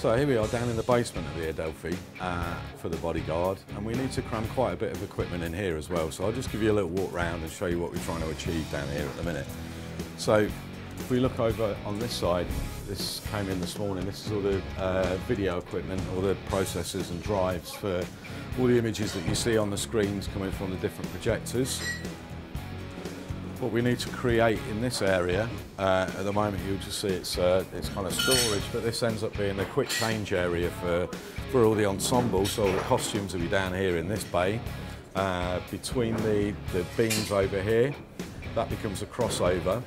So here we are down in the basement of the Adelphi for the Bodyguard, and we need to cram quite a bit of equipment in here as well. So I'll just give you a little walk round and show you what we're trying to achieve down here at the minute. So if we look over on this side, this came in this morning. This is all the video equipment, all the processors and drives for all the images that you see on the screens coming from the different projectors. What we need to create in this area, at the moment you'll just see it's kind of storage, but this ends up being a quick change area for all the ensemble. So all the costumes will be down here in this bay. Between the beams over here, that becomes a crossover.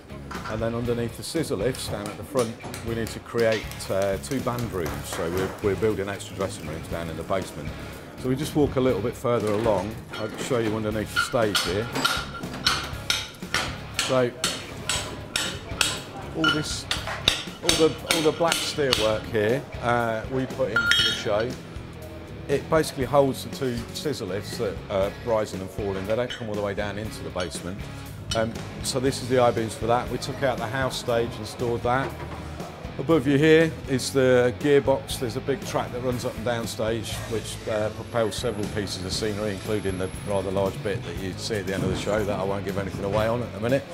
And then underneath the scissor lifts down at the front, we need to create 2 band rooms. So we're building extra dressing rooms down in the basement. So we just walk a little bit further along. I'll show you underneath the stage here. So all the black steel work here we put in for the show. It basically holds the 2 scissor lifts that are rising and falling. They don't come all the way down into the basement. So this is the I-beams for that. We took out the house stage and stored that. Above you here is the Gearbox. There's a big track that runs up and down stage which propels several pieces of scenery, including the rather large bit that you see at the end of the show that I won't give anything away on at the minute.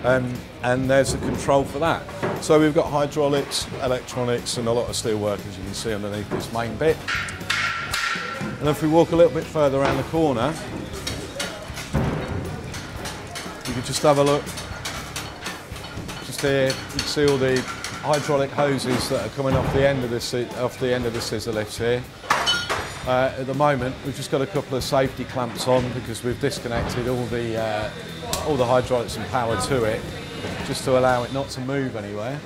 And there's a control for that. So we've got hydraulics, electronics and a lot of steel work, as you can see underneath this main bit. And if we walk a little bit further around the corner, you can just have a look. Just here, you can see all the hydraulic hoses that are coming off the end of the scissor lifts here. At the moment, we've just got a couple of safety clamps on because we've disconnected all the hydraulics and power to it, just to allow it not to move anywhere.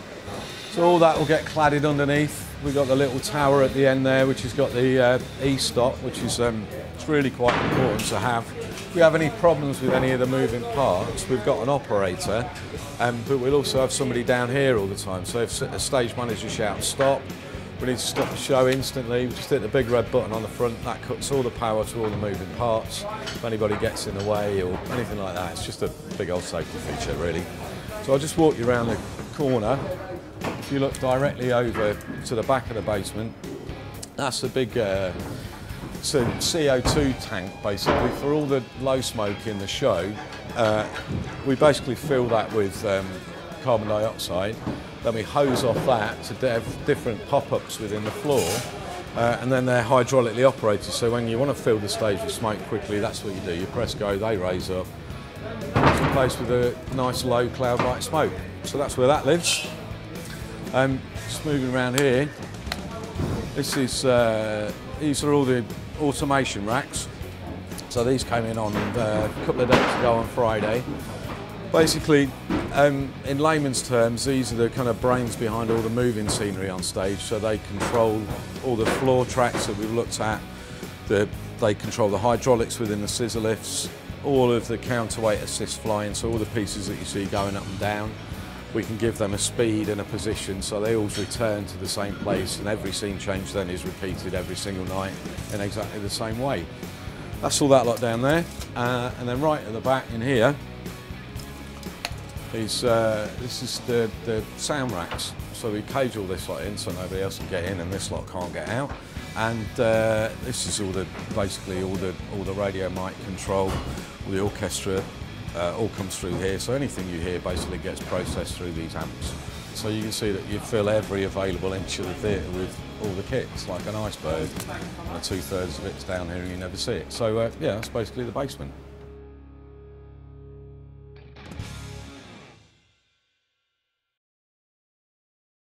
So all that will get cladded underneath. We've got the little tower at the end there, which has got the e-stop, which is it's really quite important to have. If we have any problems with any of the moving parts, we've got an operator, but we'll also have somebody down here all the time. So if a stage manager shouts stop, we need to stop the show instantly. We just hit the big red button on the front. That cuts all the power to all the moving parts. If anybody gets in the way or anything like that, it's just a big old safety feature, really. So I'll just walk you around the corner. If you look directly over to the back of the basement, that's a big it's a CO2 tank, basically, for all the low smoke in the show. We basically fill that with carbon dioxide. Then we hose off that to different pop-ups within the floor, and then they're hydraulically operated. So when you want to fill the stage with smoke quickly, that's what you do. You press go, they raise up. It's replaced with a nice low cloud-like smoke. So that's where that lives. Just moving around here. This is these are all the automation racks. So these came in on a couple of days ago on Friday. Basically, in layman's terms, these are the kind of brains behind all the moving scenery on stage. So they control all the floor tracks that we've looked at. They control the hydraulics within the scissor lifts, all of the counterweight assist flying, so all the pieces that you see going up and down. We can give them a speed and a position, so they always return to the same place, and every scene change then is repeated every single night in exactly the same way. That's all that lot down there, and then right at the back in here is this is the sound racks. So we cage all this lot in so nobody else can get in and this lot can't get out. And this is basically all the radio mic control, all the orchestra. All comes through here, so anything you hear basically gets processed through these amps. So you can see that you fill every available inch of the theatre with all the kit. It's like an iceberg, and 2/3 of it's down here and you never see it. So yeah, that's basically the basement.